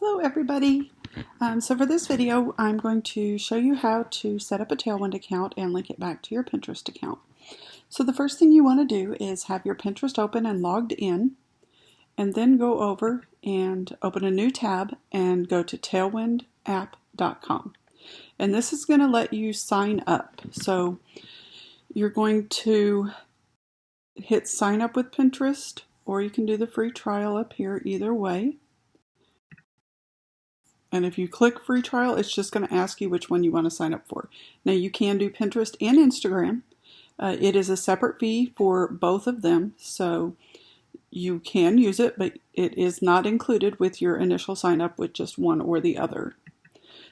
Hello everybody. So for this video I'm going to show you how to set up a Tailwind account and link it back to your Pinterest account. So the first thing you want to do is have your Pinterest open and logged in, and then go over and open a new tab and go to tailwindapp.com. And this is going to let you sign up. So you're going to hit sign up with Pinterest, or you can do the free trial up here, either way. And if you click free trial, it's just going to ask you which one you want to sign up for. Now you can do Pinterest and Instagram. It is a separate fee for both of them, so you can use it, but it is not included with your initial sign up with just one or the other.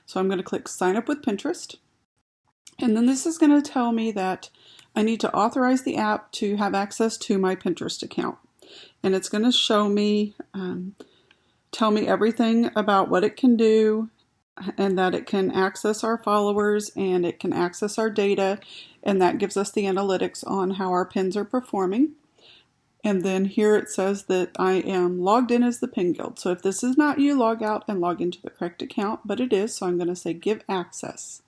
So I'm going to click sign up with Pinterest. And then this is going to tell me that I need to authorize the app to have access to my Pinterest account. And it's going to show me tell me everything about what it can do, and that it can access our followers and it can access our data, and that gives us the analytics on how our pins are performing. And then here it says that I am logged in as the Pin Guild. So if this is not you, log out and log into the correct account, but it is, so I'm going to say give access.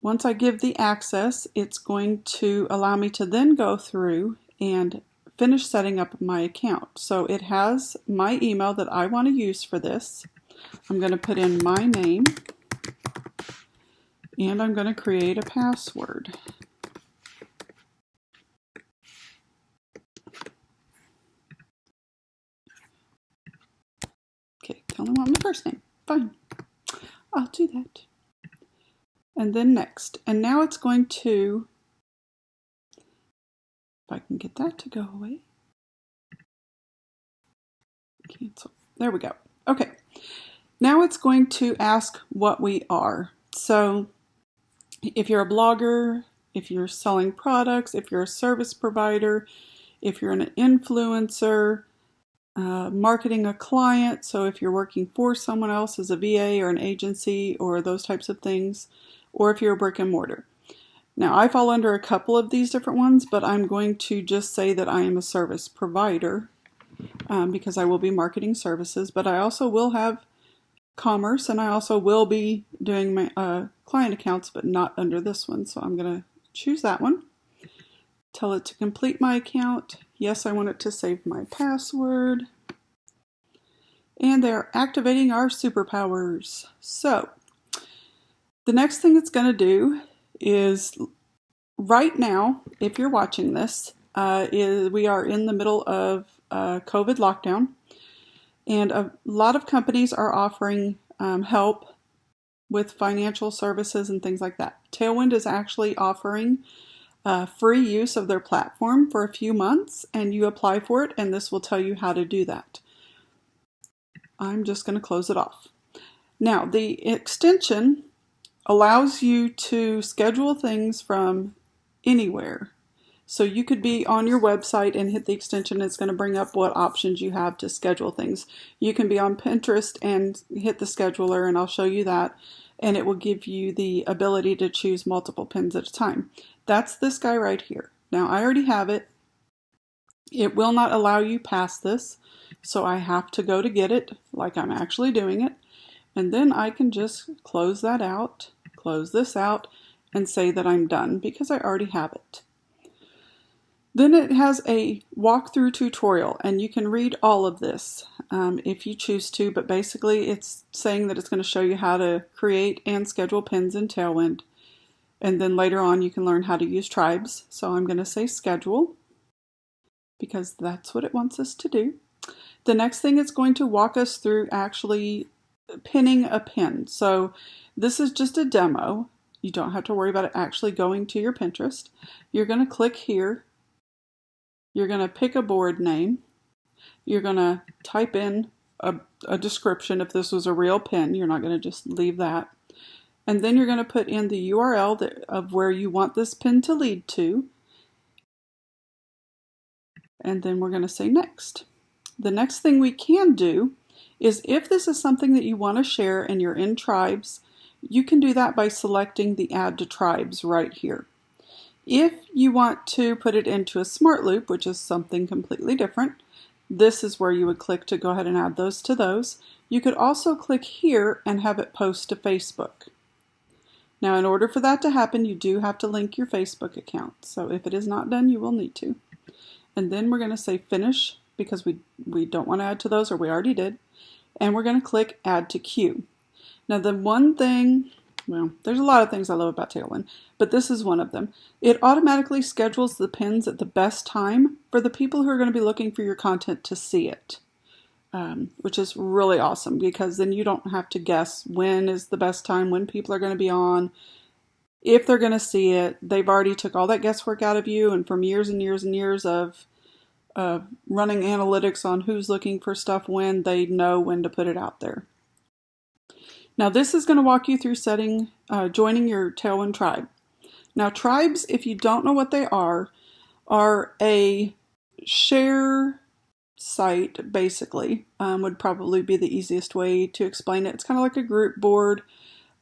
Once I give the access, it's going to allow me to then go through and finish setting up my account. So it has my email that I want to use for this. I'm going to put in my name and I'm going to create a password. Okay, they only want my first name. Fine, I'll do that. And then next. And now it's going to, if I can get that to go away. Cancel. There we go. Okay. Now it's going to ask what we are. So if you're a blogger, if you're selling products, if you're a service provider, if you're an influencer, marketing a client, so if you're working for someone else as a VA or an agency or those types of things, or if you're a brick and mortar. Now I fall under a couple of these different ones, but I'm going to just say that I am a service provider because I will be marketing services, but I also will have commerce, and I also will be doing my client accounts, but not under this one. So I'm going to choose that one. Tell it to complete my account. Yes, I want it to save my password. And they're activating our superpowers. So the next thing it's going to do is, right now, if you're watching this, we are in the middle of COVID lockdown, and a lot of companies are offering help with financial services and things like that. Tailwind is actually offering free use of their platform for a few months, and you apply for it, and this will tell you how to do that. I'm just going to close it off. Now, the extension allows you to schedule things from anywhere. So you could be on your website and hit the extension. It's going to bring up what options you have to schedule things. You can be on Pinterest and hit the scheduler, and I'll show you that, and it will give you the ability to choose multiple pins at a time. That's this guy right here. Now I already have it. It will not allow you past this, so I have to go to get it like I'm actually doing it, and then I can just close that out, close this out, and say that I'm done because I already have it. Then it has a walkthrough tutorial, and you can read all of this if you choose to, but basically it's saying that it's going to show you how to create and schedule pins in Tailwind. And then later on you can learn how to use tribes. So I'm going to say schedule because that's what it wants us to do. The next thing it's going to walk us through actually pinning a pin. So this is just a demo. You don't have to worry about it actually going to your Pinterest. You're going to click here. You're going to pick a board name. You're going to type in a description if this was a real pin. You're not going to just leave that. And then you're going to put in the URL of where you want this pin to lead to. And then we're going to say next. The next thing we can do is, if this is something that you want to share and you're in tribes, you can do that by selecting the add to tribes right here. If you want to put it into a smart loop, which is something completely different, this is where you would click to go ahead and add those to those. You could also click here and have it post to Facebook. Now, in order for that to happen, you do have to link your Facebook account. So if it is not done, you will need to. And then we're going to say finish because we don't want to add to those, or we already did. And we're going to click add to queue. Now, the one thing, well, there's a lot of things I love about Tailwind, but this is one of them. It automatically schedules the pins at the best time for the people who are going to be looking for your content to see it, which is really awesome because then you don't have to guess when is the best time, when people are going to be on, if they're going to see it. They've already took all that guesswork out of you, and from years and years and years of running analytics on who's looking for stuff when, they know when to put it out there. Now this is going to walk you through joining your Tailwind tribe. Now tribes, if you don't know what they are a share site, basically, would probably be the easiest way to explain it. It's kind of like a group board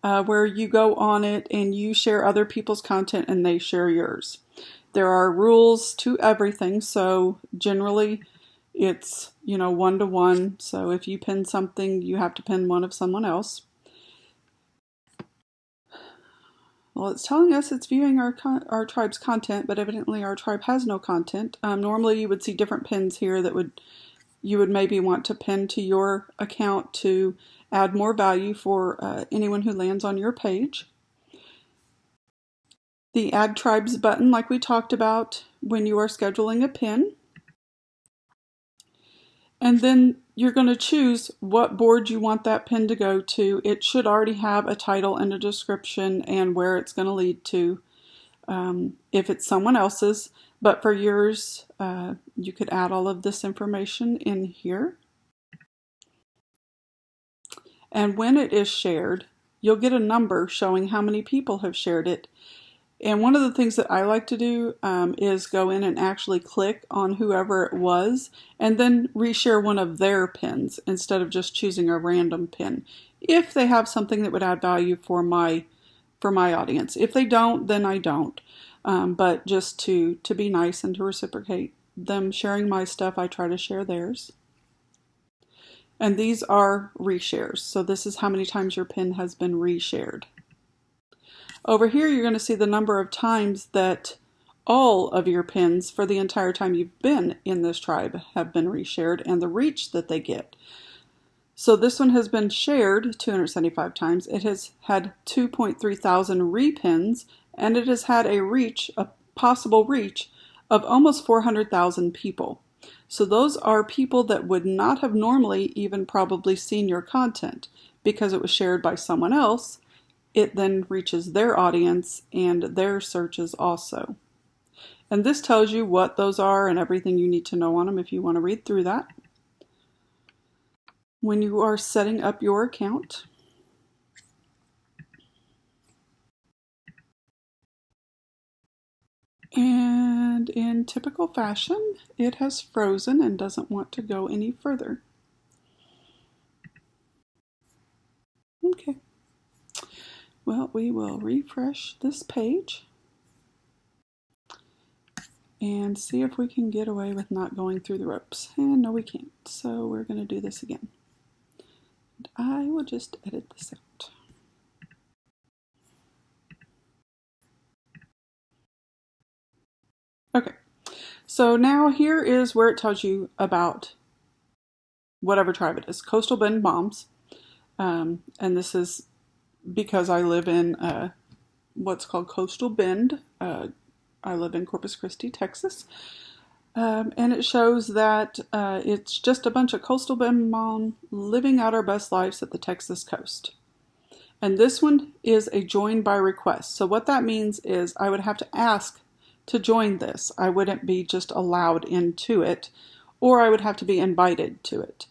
where you go on it and you share other people's content and they share yours. There are rules to everything, so generally it's, one-to-one. So if you pin something, you have to pin one of someone else. Well, it's telling us it's viewing our tribe's content, but evidently our tribe has no content. Normally you would see different pins here that you would maybe want to pin to your account to add more value for anyone who lands on your page. The Add Tribes button, like we talked about when you are scheduling a pin. And then you're going to choose what board you want that pin to go to. It should already have a title and a description and where it's going to lead to if it's someone else's. But for yours, you could add all of this information in here. And when it is shared, you'll get a number showing how many people have shared it. And one of the things that I like to do is go in and actually click on whoever it was and then reshare one of their pins instead of just choosing a random pin, if they have something that would add value for my audience. If they don't, then I don't. But just to be nice and to reciprocate them sharing my stuff, I try to share theirs. And these are reshares. So this is how many times your pin has been reshared. Over here, you're going to see the number of times that all of your pins for the entire time you've been in this tribe have been reshared and the reach that they get. So this one has been shared 275 times. It has had 2.3 thousand repins, and it has had a possible reach of almost 400,000 people. So those are people that would not have normally even probably seen your content because it was shared by someone else. It then reaches their audience and their searches also. And this tells you what those are and everything you need to know on them if you want to read through that. When you are setting up your account, and in typical fashion, it has frozen and doesn't want to go any further. Okay. Well, we will refresh this page and see if we can get away with not going through the ropes. And no, we can't. So we're going to do this again. And I will just edit this out. Okay. So now here is where it tells you about whatever tribe it is. Coastal Bend Moms. And this is because I live in what's called Coastal Bend. I live in Corpus Christi, Texas. And it shows that it's just a bunch of Coastal Bend moms living out our best lives at the Texas coast. And this one is a join by request. So what that means is I would have to ask to join this. I wouldn't be just allowed into it, or I would have to be invited to it.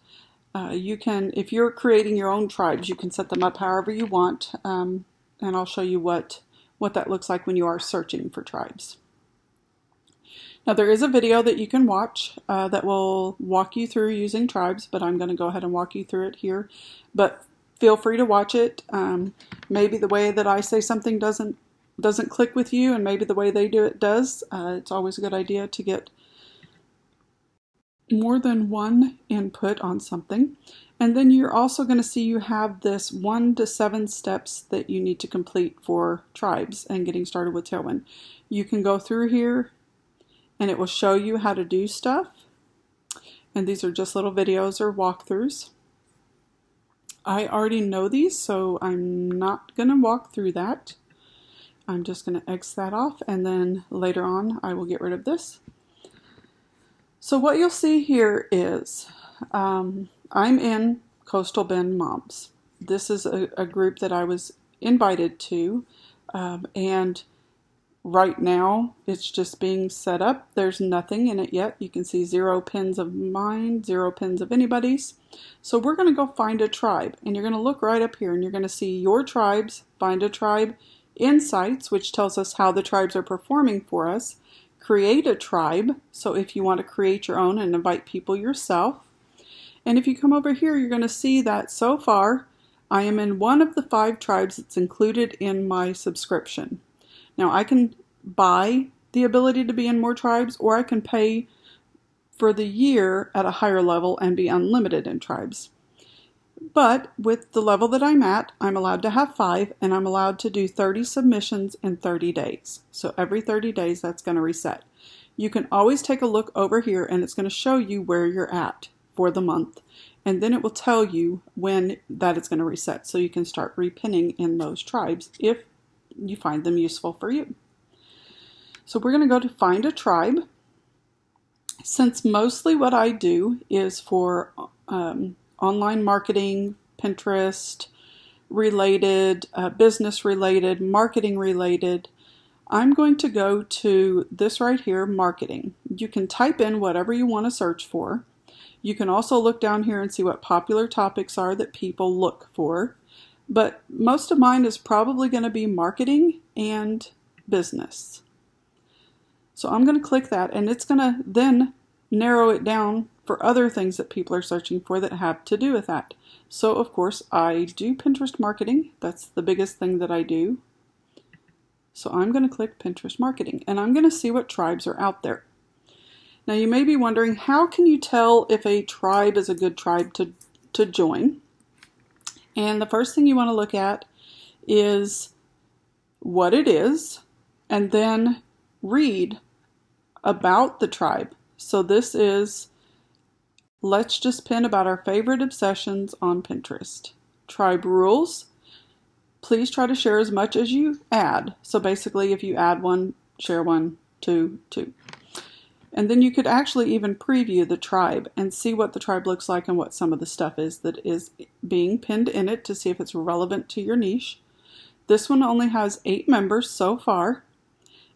You can, if you're creating your own tribes, you can set them up however you want, and I'll show you what that looks like when you are searching for tribes. Now there is a video that you can watch that will walk you through using tribes, but I'm going to go ahead and walk you through it here. But feel free to watch it. Maybe the way that I say something doesn't click with you, and maybe the way they do it does. It's always a good idea to get more than one input on something. And then you're also going to see you have this 1 to 7 steps that you need to complete for tribes and getting started with Tailwind. You can go through here and it will show you how to do stuff. And these are just little videos or walkthroughs. I already know these, so I'm not going to walk through that. I'm just going to X that off, and then later on I will get rid of this. So what you'll see here is I'm in Coastal Bend Moms. This is a group that I was invited to, and right now it's just being set up. There's nothing in it yet. You can see 0 pins of mine, 0 pins of anybody's. So we're going to go find a tribe, and you're going to look right up here and you're going to see your tribes, find a tribe, insights, which tells us how the tribes are performing for us, create a tribe, so if you want to create your own and invite people yourself. And if you come over here, you're going to see that so far I am in one of the 5 tribes that's included in my subscription. Now I can buy the ability to be in more tribes, or I can pay for the year at a higher level and be unlimited in tribes. But with the level that I'm at, I'm allowed to have 5, and I'm allowed to do 30 submissions in 30 days. So every 30 days that's going to reset. You can always take a look over here and it's going to show you where you're at for the month. And then it will tell you when that is going to reset. So you can start repinning in those tribes if you find them useful for you. So we're going to go to find a tribe. Since mostly what I do is for online marketing, Pinterest related, business related, marketing related, I'm going to go to this right here, marketing. You can type in whatever you want to search for. You can also look down here and see what popular topics are that people look for. But most of mine is probably going to be marketing and business. So I'm going to click that, and it's going to then narrow it down for other things that people are searching for that have to do with that. So of course I do Pinterest marketing. That's the biggest thing that I do. So I'm going to click Pinterest marketing, and I'm going to see what tribes are out there. Now you may be wondering, how can you tell if a tribe is a good tribe to join? And the first thing you want to look at is what it is, and then read about the tribe. So this is, let's just pin about our favorite obsessions on Pinterest. Tribe rules. Please try to share as much as you add. So basically if you add 1, share 1, 2, 2. And then you could actually even preview the tribe and see what the tribe looks like and what some of the stuff is that is being pinned in it to see if it's relevant to your niche. This one only has 8 members so far,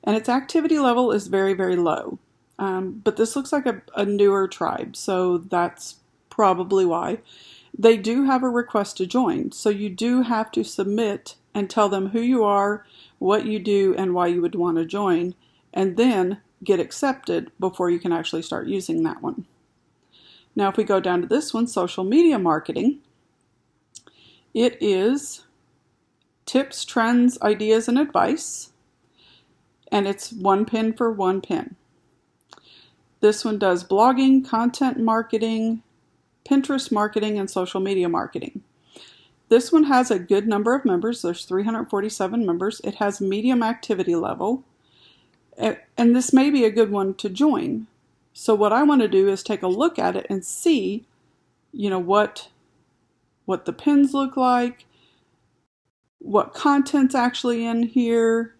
and its activity level is very, very low. But this looks like a newer tribe, so that's probably why. They do have a request to join, so you do have to submit and tell them who you are, what you do, and why you would want to join, and then get accepted before you can actually start using that one. Now if we go down to this one, social media marketing, it is tips, trends, ideas, and advice, and it's 1 pin for 1 pin. This one does blogging, content marketing, Pinterest marketing, and social media marketing. This one has a good number of members. There's 347 members. It has medium activity level. And this may be a good one to join. So what I want to do is take a look at it and see, what the pins look like, what content's actually in here.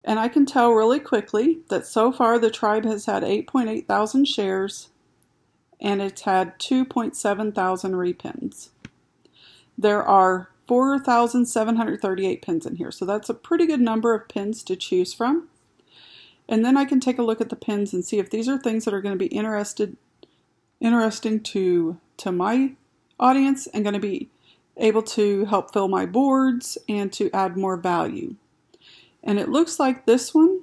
And I can tell really quickly that so far the tribe has had 8.8 thousand shares, and it's had 2.7 thousand repins. There are 4,738 pins in here, so that's a pretty good number of pins to choose from. And then I can take a look at the pins and see if these are things that are going to be interesting to my audience and going to be able to help fill my boards and to add more value. And it looks like this one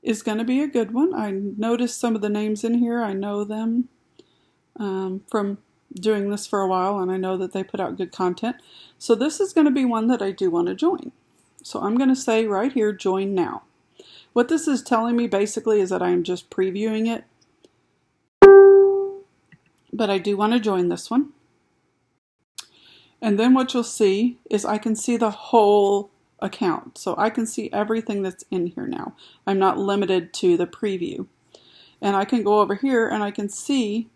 is going to be a good one. I noticed some of the names in here. I know them from doing this for a while, and I know that they put out good content. So this is going to be one that I do want to join. So I'm going to say right here, join now. What this is telling me basically is that I am just previewing it, but I do want to join this one. And then what you'll see is I can see the whole account. So I can see everything that's in here now. I'm not limited to the preview. And I can go over here and I can see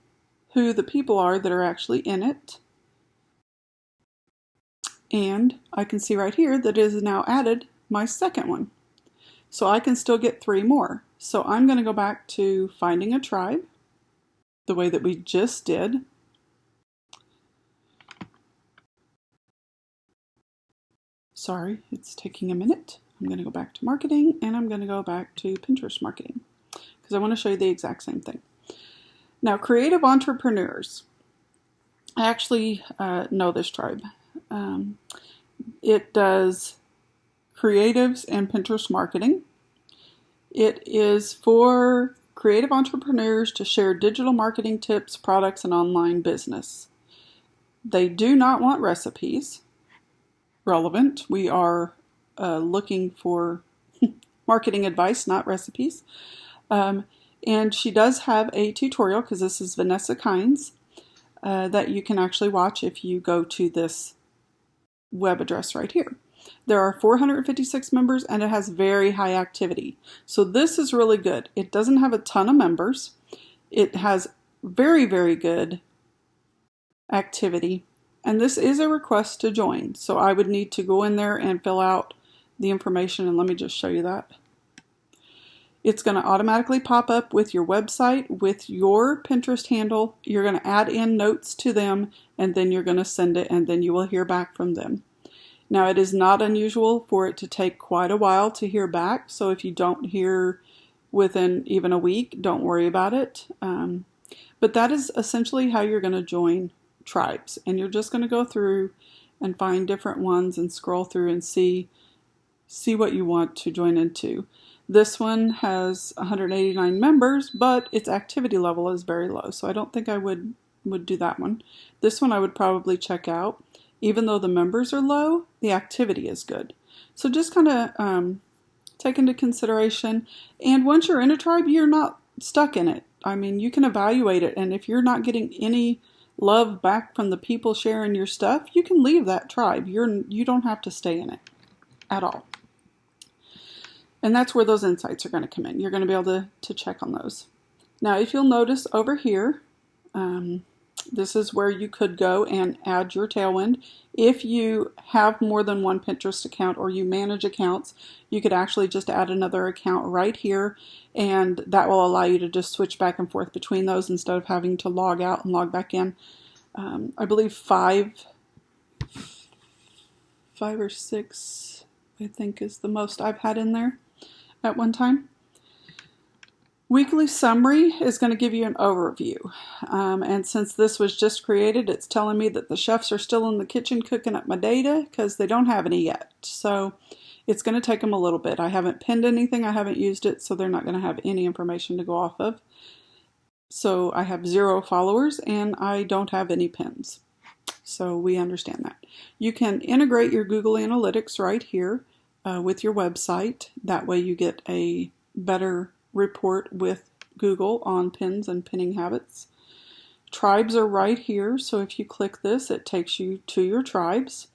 who the people are that are actually in it. And I can see right here that it is now added my second one. So I can still get 3 more. So I'm going to go back to finding a tribe, the way that we just did. Sorry, it's taking a minute. I'm going to go back to marketing and I'm going to go back to Pinterest marketing because I want to show you the exact same thing. Now, creative entrepreneurs. I actually know this tribe. It does creatives and Pinterest marketing. It is for creative entrepreneurs to share digital marketing tips, products, and online business. They do not want recipes. Relevant. We are looking for marketing advice, not recipes. And she does have a tutorial, because this is Vanessa Kynes, that you can actually watch if you go to this web address right here. There are 456 members and it has very high activity. So this is really good. It doesn't have a ton of members. It has very, very good activity. And this is a request to join. So I would need to go in there and fill out the information. And let me just show you that. It's going to automatically pop up with your website, with your Pinterest handle. You're going to add in notes to them, and then you're going to send it, and then you will hear back from them. Now, it is not unusual for it to take quite a while to hear back. So if you don't hear within even a week, don't worry about it. But that is essentially how you're going to join tribes. And you're just going to go through and find different ones and scroll through and see what you want to join into. This one has 189 members, but its activity level is very low. So I don't think I would do that one. This one I would probably check out. Even though the members are low, the activity is good. So just kind of take into consideration. And once you're in a tribe, you're not stuck in it. I mean, you can evaluate it. And if you're not getting any love back from the people sharing your stuff, you can leave that tribe. You don't have to stay in it at all. And that's where those insights are going to come in. You're going to be able to check on those. Now, if you'll notice over here, this is where you could go and add your Tailwind. If you have more than one Pinterest account or you manage accounts, you could actually just add another account right here, and that will allow you to just switch back and forth between those instead of having to log out and log back in. I believe five or six, I think, is the most I've had in there at one time. Weekly summary is going to give you an overview. And since this was just created, it's telling me that the chefs are still in the kitchen cooking up my data because they don't have any yet. So it's going to take them a little bit. I haven't pinned anything. I haven't used it, so they're not going to have any information to go off of. So I have 0 followers and I don't have any pins. So we understand that. You can integrate your Google Analytics right here with your website. That way you get a better report with Google on pins and pinning habits. Tribes are right here, so if you click this, it takes you to your tribes.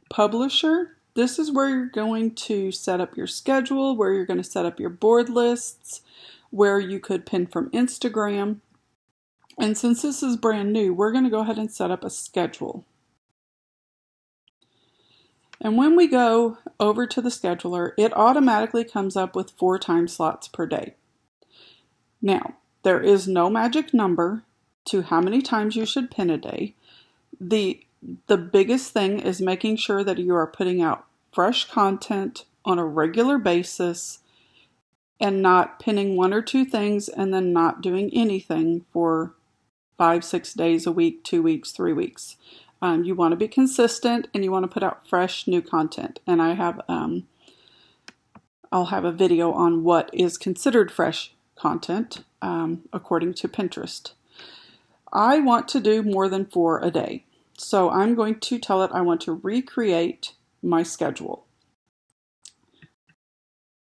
Publisher, this is where you're going to set up your schedule, where you're going to set up your board lists, where you could pin from Instagram. And since this is brand new, we're going to go ahead and set up a schedule. And when we go over to the scheduler, it automatically comes up with 4 time slots per day. Now, there is no magic number to how many times you should pin a day. The biggest thing is making sure that you are putting out fresh content on a regular basis and not pinning 1 or 2 things and then not doing anything for 5, 6 days a week, 2 weeks, 3 weeks. You want to be consistent and you want to put out fresh new content. And I have, I'll have a video on what is considered fresh content according to Pinterest. I want to do more than 4 a day. So I'm going to tell it I want to recreate my schedule.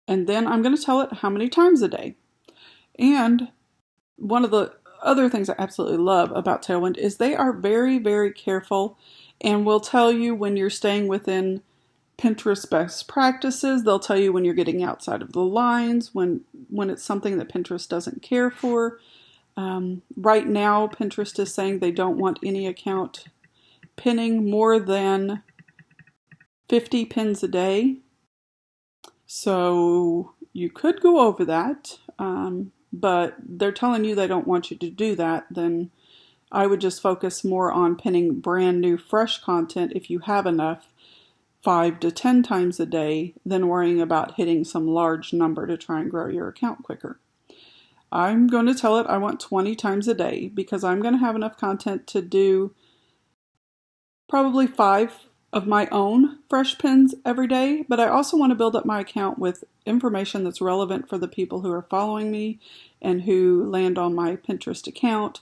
And then I'm going to tell it how many times a day. And one of the other things I absolutely love about Tailwind is they are very, very careful and will tell you when you're staying within Pinterest best practices. They'll tell you when you're getting outside of the lines, when it's something that Pinterest doesn't care for. Right now, Pinterest is saying they don't want any account pinning more than 50 pins a day. So you could go over that, but they're telling you they don't want you to do that. Then I would just focus more on pinning brand new, fresh content if you have enough, 5 to 10 times a day, than worrying about hitting some large number to try and grow your account quicker. I'm going to tell it I want 20 times a day because I'm going to have enough content to do probably 5 of my own fresh pins every day, but I also want to build up my account with information that's relevant for the people who are following me and who land on my Pinterest account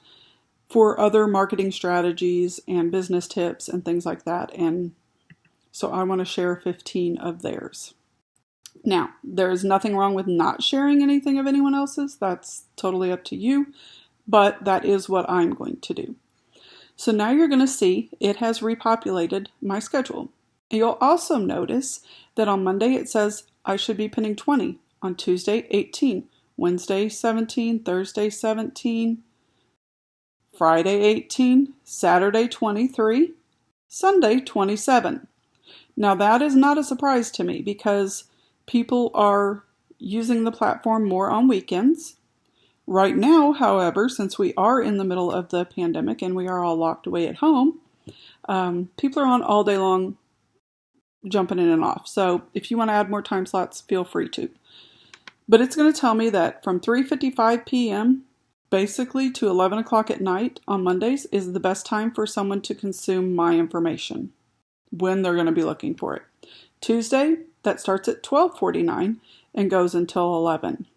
for other marketing strategies and business tips and things like that. And so I want to share 15 of theirs. Now, there's nothing wrong with not sharing anything of anyone else's. That's totally up to you, but that is what I'm going to do. So now you're going to see it has repopulated my schedule. You'll also notice that on Monday it says I should be pinning 20, on Tuesday 18, Wednesday 17, Thursday 17, Friday 18, Saturday 23, Sunday 27. Now that is not a surprise to me because people are using the platform more on weekends. Right now, however, since we are in the middle of the pandemic and we are all locked away at home, people are on all day long jumping in and off. So if you want to add more time slots, feel free to. But it's going to tell me that from 3:55 p.m. basically to 11 o'clock at night on Mondays is the best time for someone to consume my information when they're going to be looking for it. Tuesday, that starts at 12:49 and goes until 11.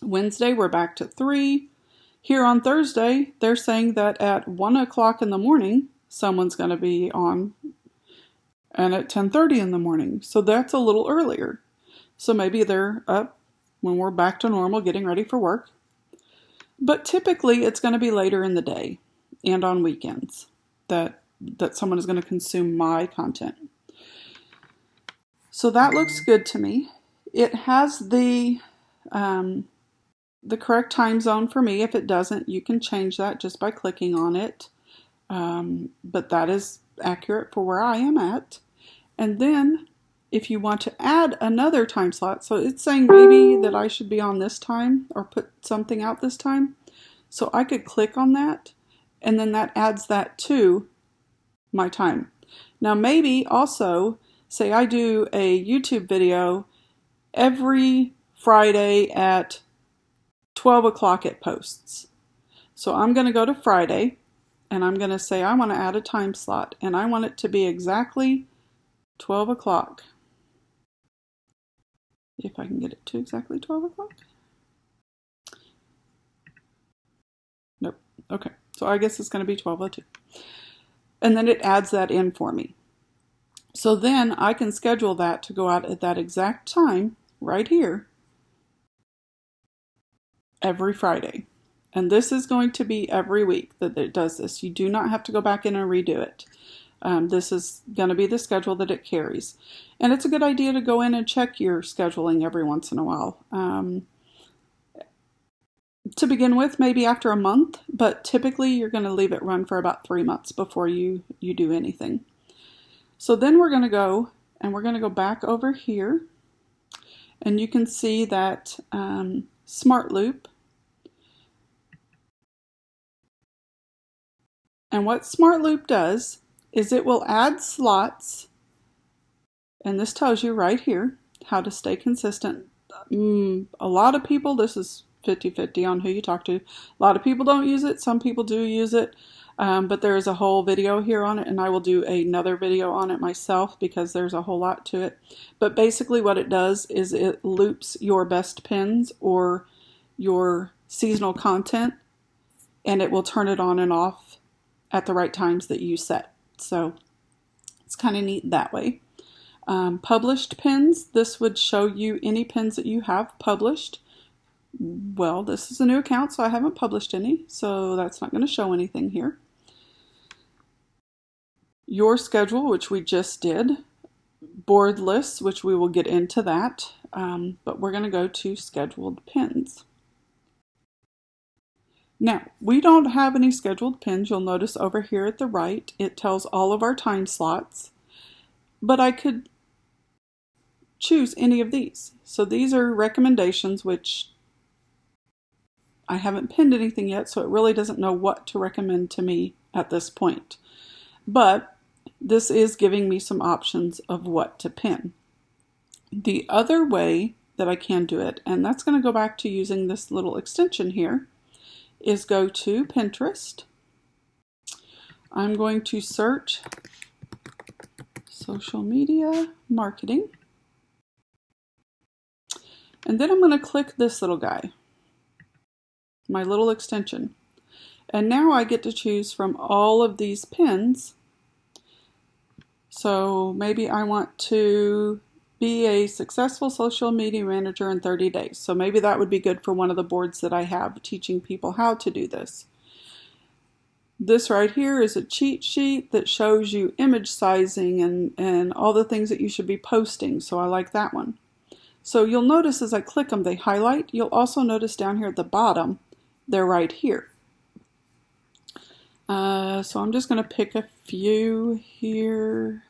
Wednesday, we're back to 3. Here on Thursday, they're saying that at 1 o'clock in the morning, someone's going to be on, and at 10:30 in the morning. So that's a little earlier. So maybe they're up when we're back to normal, getting ready for work. But typically, it's going to be later in the day and on weekends that someone is going to consume my content. So that looks good to me. It has the correct time zone for me. If it doesn't, you can change that just by clicking on it. But that is accurate for where I am at. And then if you want to add another time slot, so it's saying maybe that I should be on this time or put something out this time. So I could click on that and then that adds that to my time. Now maybe also say I do a YouTube video every Friday at 12 o'clock it posts. So I'm going to go to Friday and I'm going to say I want to add a time slot and I want it to be exactly 12 o'clock. If I can get it to exactly 12 o'clock. Nope. Okay. So I guess it's going to be 12:02. And then it adds that in for me. So then I can schedule that to go out at that exact time right here every Friday. And this is going to be every week that it does this. You do not have to go back in and redo it. This is going to be the schedule that it carries. And it's a good idea to go in and check your scheduling every once in a while. To begin with, maybe after a month, but typically you're going to leave it run for about 3 months before you do anything. So then we're going to go and we're going to go back over here and you can see that Smart Loop. And what Smart Loop does is it will add slots, and this tells you right here how to stay consistent. A lot of people, this is 50-50 on who you talk to. A lot of people don't use it. Some people do use it. But there is a whole video here on it, and I will do another video on it myself because there's a whole lot to it. But basically what it does is it loops your best pins or your seasonal content, and it will turn it on and off at the right times that you set. So it's kind of neat that way. Published pins, this would show you any pins that you have published. Well, this is a new account, so I haven't published any, so that's not going to show anything here. Your schedule, which we just did. Board lists, which we will get into that, but we're going to go to scheduled pins. Now, we don't have any scheduled pins. You'll notice over here at the right, it tells all of our time slots, but I could choose any of these. So these are recommendations, which I haven't pinned anything yet, so it really doesn't know what to recommend to me at this point. But this is giving me some options of what to pin. The other way that I can do it, and that's going to go back to using this little extension here, is go to Pinterest. I'm going to search social media marketing. And then I'm going to click this little guy, my little extension. And now I get to choose from all of these pins. So maybe I want to be a successful social media manager in 30 days. So maybe that would be good for one of the boards that I have teaching people how to do this. This right here is a cheat sheet that shows you image sizing and all the things that you should be posting. So I like that one. So you'll notice as I click them, they highlight. You'll also notice down here at the bottom, they're right here. So I'm just going to pick a few here.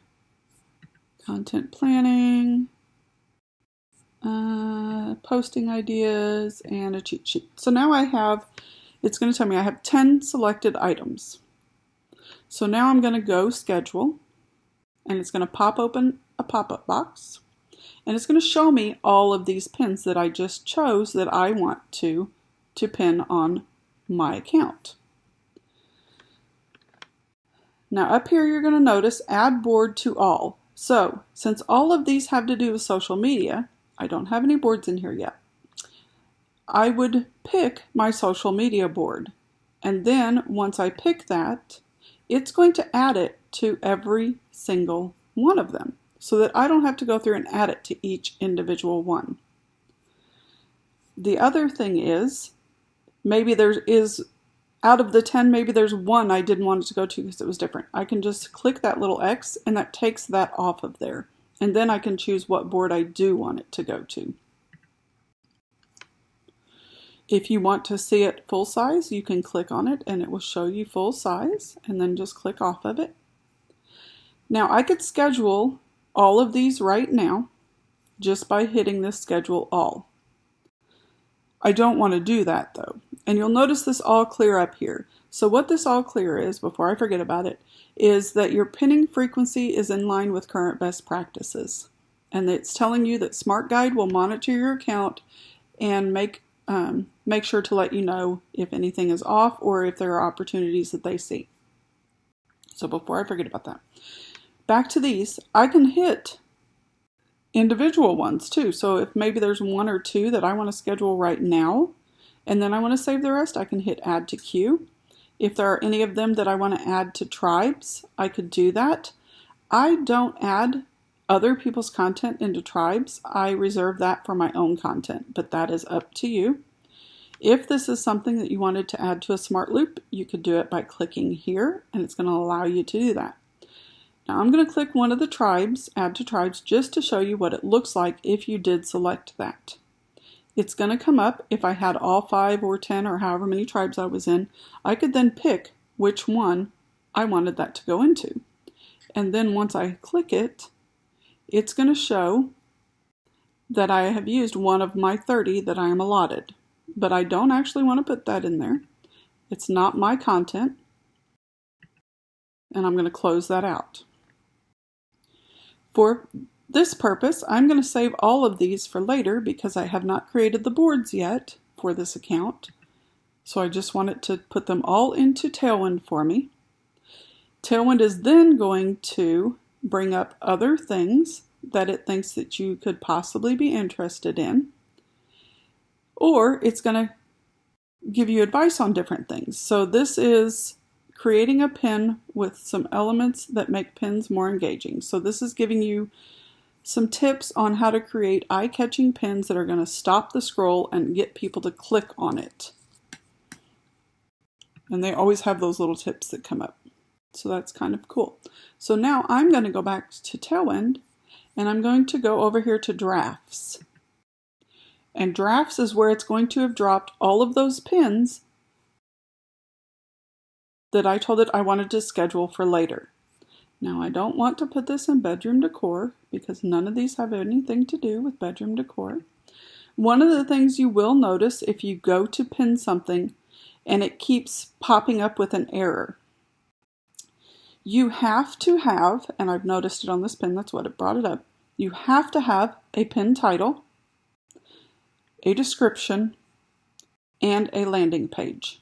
Content planning, posting ideas, and a cheat sheet. So now I have, it's going to tell me I have 10 selected items. So now I'm going to go schedule, and it's going to pop open a pop-up box, and it's going to show me all of these pins that I just chose that I want to pin on my account. Now up here you're going to notice add board to all. So since all of these have to do with social media, I don't have any boards in here yet. I would pick my social media board, and then once I pick that, it's going to add it to every single one of them so that I don't have to go through and add it to each individual one. The other thing is, maybe there is, out of the 10, maybe there's one I didn't want it to go to because it was different. I can just click that little X and that takes that off of there. And then I can choose what board I do want it to go to. If you want to see it full size, you can click on it and it will show you full size, and then just click off of it. Now I could schedule all of these right now just by hitting this schedule all. I don't want to do that though. And you'll notice this all clear up here. So what this all clear is, before I forget about it, is that your pinning frequency is in line with current best practices. And it's telling you that Smart Guide will monitor your account and make sure to let you know if anything is off or if there are opportunities that they see. So before I forget about that, back to these, I can hit individual ones too. So if maybe there's one or two that I want to schedule right now, and then I want to save the rest, I can hit add to queue. If there are any of them that I want to add to tribes, I could do that. I don't add other people's content into tribes. I reserve that for my own content, but that is up to you. If this is something that you wanted to add to a smart loop, you could do it by clicking here, and it's going to allow you to do that. Now I'm going to click one of the tribes, add to tribes, just to show you what it looks like if you did select that. It's going to come up if I had all 5 or 10 or however many tribes I was in. I could then pick which one I wanted that to go into. And then once I click it, it's going to show that I have used one of my 30 that I am allotted. But I don't actually want to put that in there. It's not my content. And I'm going to close that out. For this purpose, I'm going to save all of these for later because I have not created the boards yet for this account. So I just want it to put them all into Tailwind for me. Tailwind is then going to bring up other things that it thinks that you could possibly be interested in. Or it's going to give you advice on different things. So this is creating a pin with some elements that make pins more engaging. So this is giving you some tips on how to create eye-catching pins that are going to stop the scroll and get people to click on it. And they always have those little tips that come up. So that's kind of cool. So now I'm going to go back to Tailwind, and I'm going to go over here to Drafts. And Drafts is where it's going to have dropped all of those pins that I told it I wanted to schedule for later. Now I don't want to put this in bedroom decor because none of these have anything to do with bedroom decor. One of the things you will notice if you go to pin something and it keeps popping up with an error, you have to have, and I've noticed it on this pin, that's what it brought it up, you have to have a pin title, a description, and a landing page.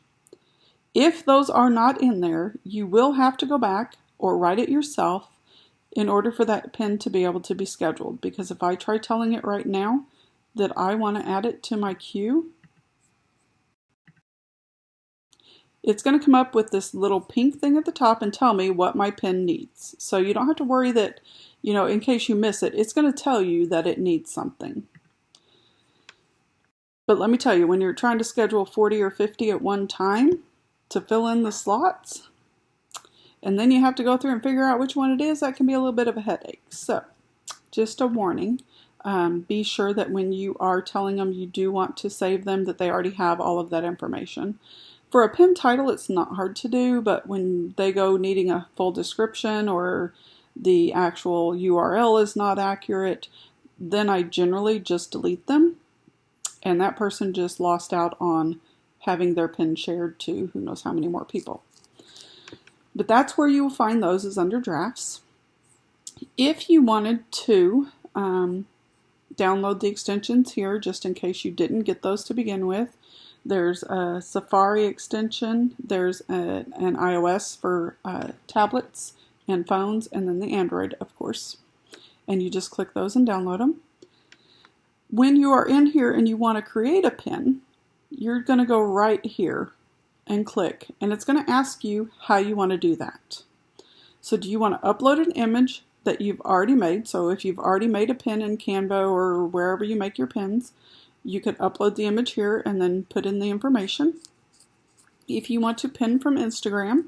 If those are not in there, you will have to go back or write it yourself in order for that pin to be able to be scheduled. Because if I try telling it right now that I want to add it to my queue, it's going to come up with this little pink thing at the top and tell me what my pin needs. So you don't have to worry that, in case you miss it, it's going to tell you that it needs something. But let me tell you, when you're trying to schedule 40 or 50 at one time to fill in the slots, and then you have to go through and figure out which one it is, that can be a little bit of a headache. So, just a warning, be sure that when you are telling them you do want to save them, that they already have all of that information. For a pin title, it's not hard to do, but when they go needing a full description or the actual URL is not accurate, then I generally just delete them, and that person just lost out on having their pin shared to who knows how many more people. But that's where you will find those, is under Drafts. If you wanted to download the extensions here, just in case you didn't get those to begin with, there's a Safari extension, there's an iOS for tablets and phones, and then the Android, of course. And you just click those and download them. When you are in here and you want to create a pin, you're going to go right here and click, and it's going to ask you how you want to do that. So do you want to upload an image that you've already made? So if you've already made a pin in Canva or wherever you make your pins, you can upload the image here and then put in the information. If you want to pin from Instagram,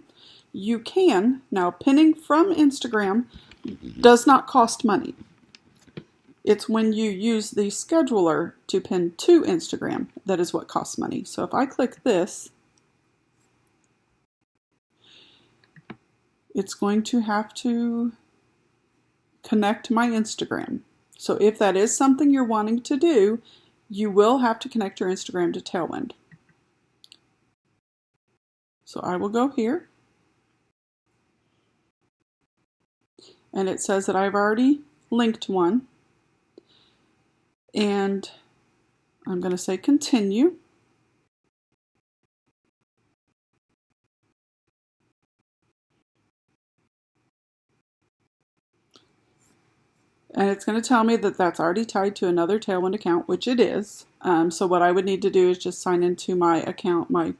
you can. Now, pinning from Instagram does not cost money. It's when you use the scheduler to pin to Instagram that is what costs money. So if I click this, it's going to have to connect my Instagram. So if that is something you're wanting to do, you will have to connect your Instagram to Tailwind. So I will go here, and it says that I've already linked one, and I'm going to say continue. And it's going to tell me that that's already tied to another Tailwind account, which it is. So what I would need to do is just sign into my account, my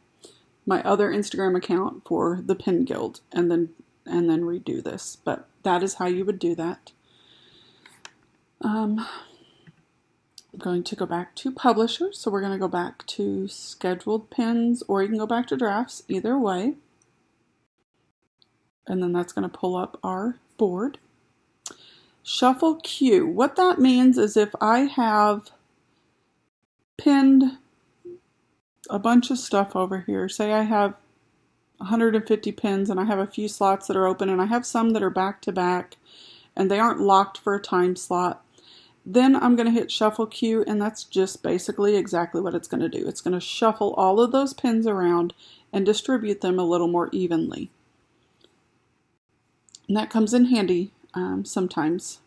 other Instagram account for the Pin Guild, and then redo this. But that is how you would do that. I'm going to go back to Publisher. So we're going to go back to Scheduled Pins, or you can go back to Drafts, either way. And then that's going to pull up our board. Shuffle queue. What that means is if I have pinned a bunch of stuff over here, say I have 150 pins and I have a few slots that are open and I have some that are back to back and they aren't locked for a time slot, then I'm going to hit shuffle queue, and that's just basically exactly what it's going to do. It's going to shuffle all of those pins around and distribute them a little more evenly. And that comes in handy sometimes,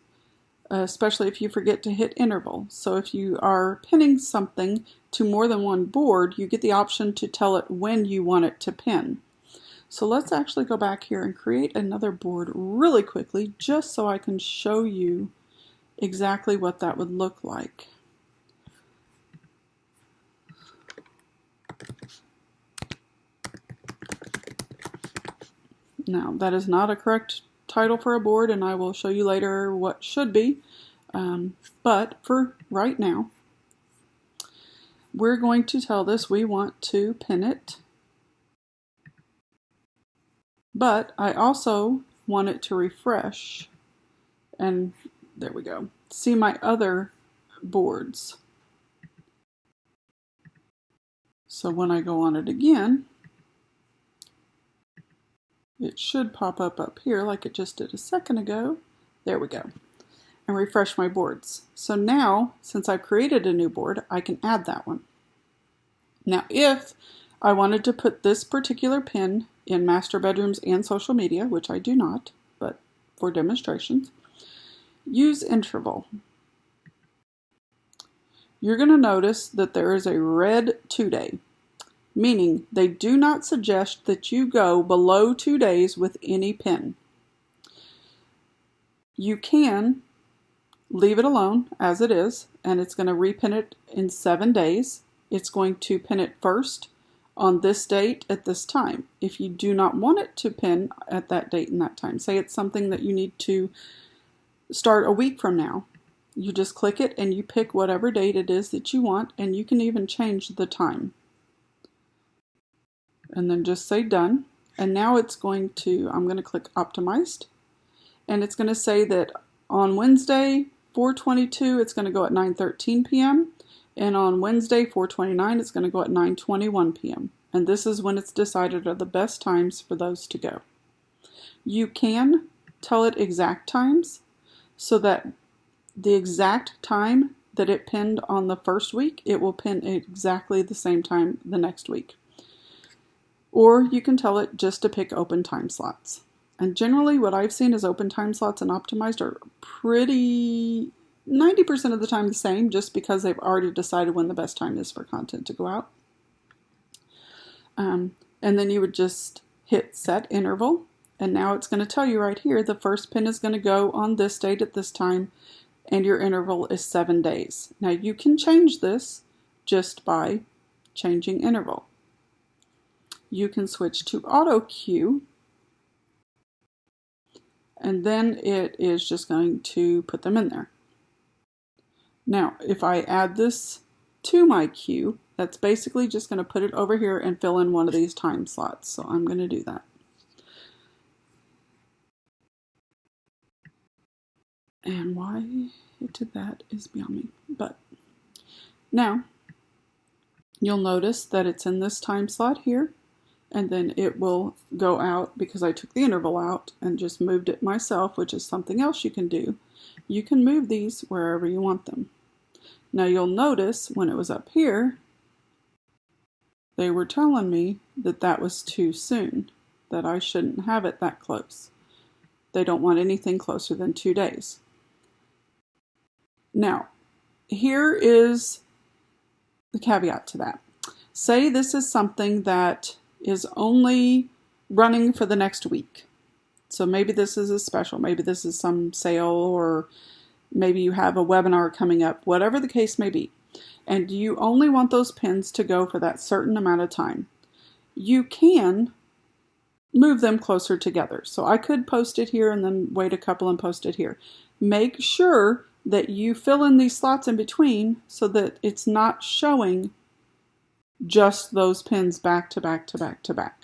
especially if you forget to hit interval. So if you are pinning something to more than one board, you get the option to tell it when you want it to pin. So let's actually go back here and create another board really quickly, just so I can show you exactly what that would look like. Now, that is not a correct title for a board, and I will show you later what should be. But for right now, we're going to tell this we want to pin it. But I also want it to refresh. And there we go. See my other boards. So when I go on it again, it should pop up here like it just did a second ago. There we go. And refresh my boards. So now, since I've created a new board, I can add that one. Now, if I wanted to put this particular pin in master bedrooms and social media, which I do not, but for demonstrations, use interval. You're going to notice that there is a red 2-day, meaning they do not suggest that you go below 2 days with any pin. You can leave it alone as it is, and it's going to repin it in 7 days. It's going to pin it first on this date at this time. If you do not want it to pin at that date and that time, say it's something that you need to start a week from now, you just click it and you pick whatever date it is that you want, and you can even change the time. And then just say done. And now it's going to, I'm going to click optimized, and it's going to say that on Wednesday 4/22 it's going to go at 9:13 p.m. and on Wednesday 4/29 it's going to go at 9:21 p.m. and this is when it's decided are the best times for those to go. You can tell it exact times so that the exact time that it pinned on the first week, it will pin exactly the same time the next week. Or you can tell it just to pick open time slots. And generally what I've seen is open time slots and optimized are pretty 90% of the time the same, just because they've already decided when the best time is for content to go out. And then you would just hit set interval, and now it's going to tell you right here the first pin is going to go on this date at this time, and your interval is 7 days. Now you can change this just by changing interval. You can switch to auto queue, and then it is just going to put them in there. Now, if I add this to my queue, that's basically just going to put it over here and fill in one of these time slots. So I'm going to do that. And why it did that is beyond me. But now, you'll notice that it's in this time slot here, and then it will go out because I took the interval out and just moved it myself, which is something else you can do. You can move these wherever you want them. Now you'll notice when it was up here, they were telling me that that was too soon, that I shouldn't have it that close. They don't want anything closer than 2 days. Now, here is the caveat to that. Say this is something that is only running for the next week. So maybe this is a special, maybe this is some sale, or maybe you have a webinar coming up, whatever the case may be. And you only want those pins to go for that certain amount of time. You can move them closer together. So I could post it here and then wait a couple and post it here. Make sure that you fill in these slots in between so that it's not showing just those pins back to back to back to back.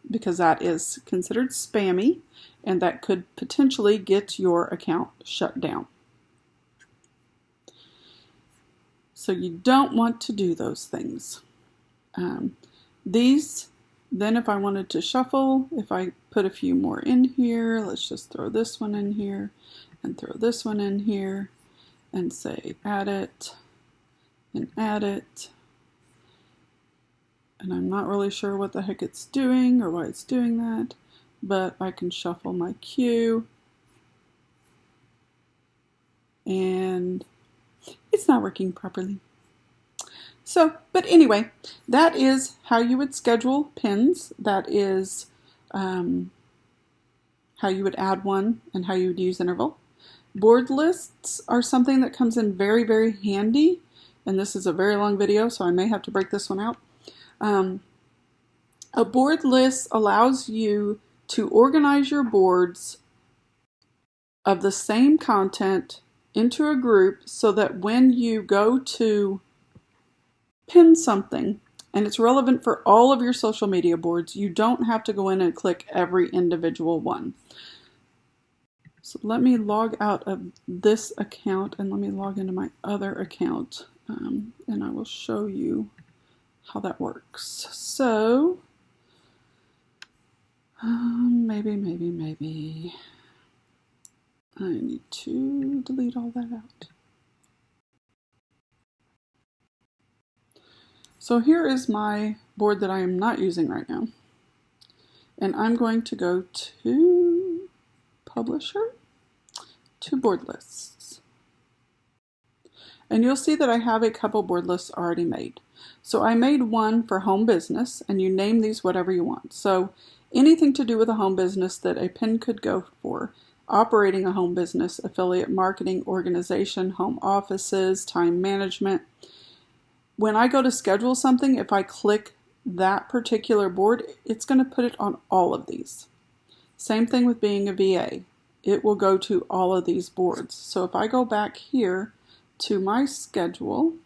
Because that is considered spammy, and that could potentially get your account shut down. So you don't want to do those things. These, then if I wanted to shuffle, if I put a few more in here, let's just throw this one in here and throw this one in here and say add it and add it. And I'm not really sure what the heck it's doing or why it's doing that, but I can shuffle my queue, and it's not working properly. So, but anyway, that is how you would schedule pins. That is how you would add one and how you would use interval. Board lists are something that comes in very, very handy, and this is a very long video, so I may have to break this one out. A board list allows you to organize your boards of the same content into a group so that when you go to pin something and it's relevant for all of your social media boards, you don't have to go in and click every individual one. So let me log out of this account and let me log into my other account, and I will show you how that works. So maybe I need to delete all that out. So here is my board that I am not using right now. And I'm going to go to Publisher, to Board Lists. And you'll see that I have a couple board lists already made. So I made one for home business, and you name these whatever you want. So anything to do with a home business that a pin could go for: operating a home business, affiliate marketing, organization, home offices, time management. When I go to schedule something, if I click that particular board, it's going to put it on all of these. Same thing with being a VA. It will go to all of these boards. So if I go back here to my schedule,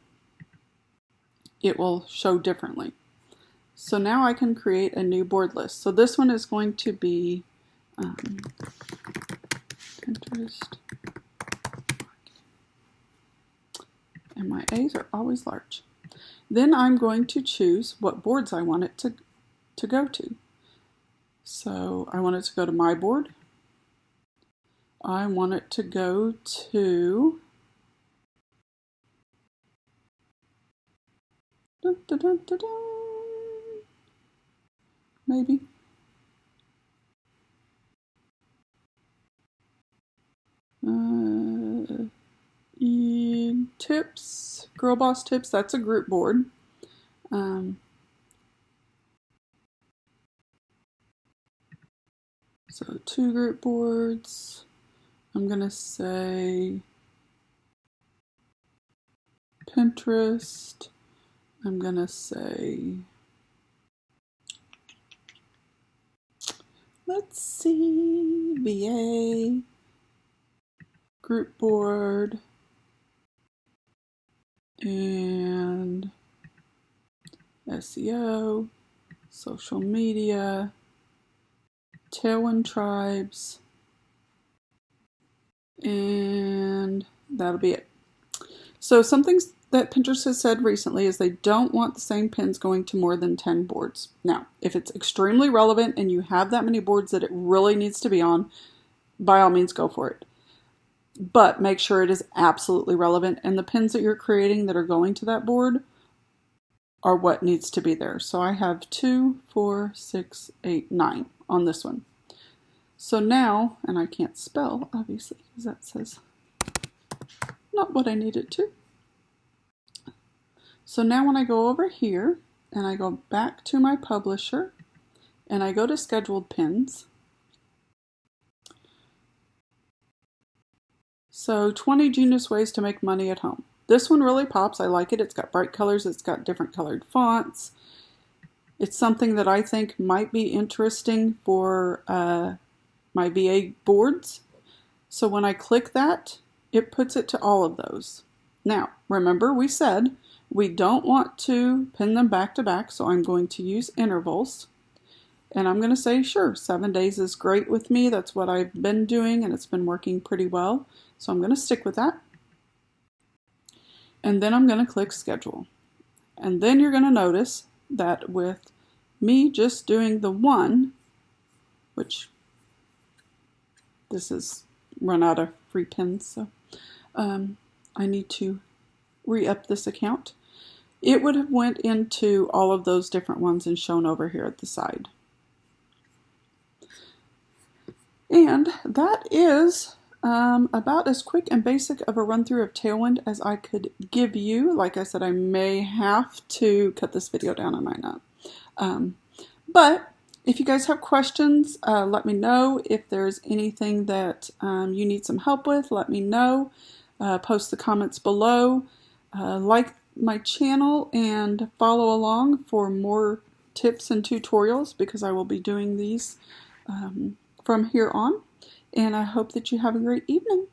it will show differently. So now I can create a new board list. So this one is going to be Pinterest. And my A's are always large. Then I'm going to choose what boards I want it to go to. So I want it to go to my board. I want it to go to maybe. Tips, Girl Boss Tips, that's a group board. So 2 group boards. I'm going to say Pinterest. I'm going to say, let's see, VA, group board, and SEO, social media, Tailwind tribes, and that'll be it. So some things that Pinterest has said recently is they don't want the same pins going to more than 10 boards. Now, if it's extremely relevant and you have that many boards that it really needs to be on, by all means go for it. But make sure it is absolutely relevant, and the pins that you're creating that are going to that board are what needs to be there. So I have 2, 4, 6, 8, 9 on this one. So now, and I can't spell obviously because that says not what I need it to. So now when I go over here and I go back to my publisher and I go to scheduled pins, so 20 genius ways to make money at home. This one really pops. I like it. It's got bright colors. It's got different colored fonts. It's something that I think might be interesting for my VA boards. So when I click that, it puts it to all of those. Now, remember we said we don't want to pin them back to back, so I'm going to use intervals. And I'm going to say, sure, 7 days is great with me. That's what I've been doing, and it's been working pretty well. So I'm going to stick with that. And then I'm going to click schedule. And then you're going to notice that with me just doing the one, which this is run out of free pins, so I need to re-up this account. It would have went into all of those different ones and shown over here at the side. And that is about as quick and basic of a run through of Tailwind as I could give you. Like I said, I may have to cut this video down, I might not. But if you guys have questions, let me know. If there's anything that you need some help with, let me know. Post the comments below. Like my channel and follow along for more tips and tutorials, because I will be doing these from here on. And I hope that you have a great evening.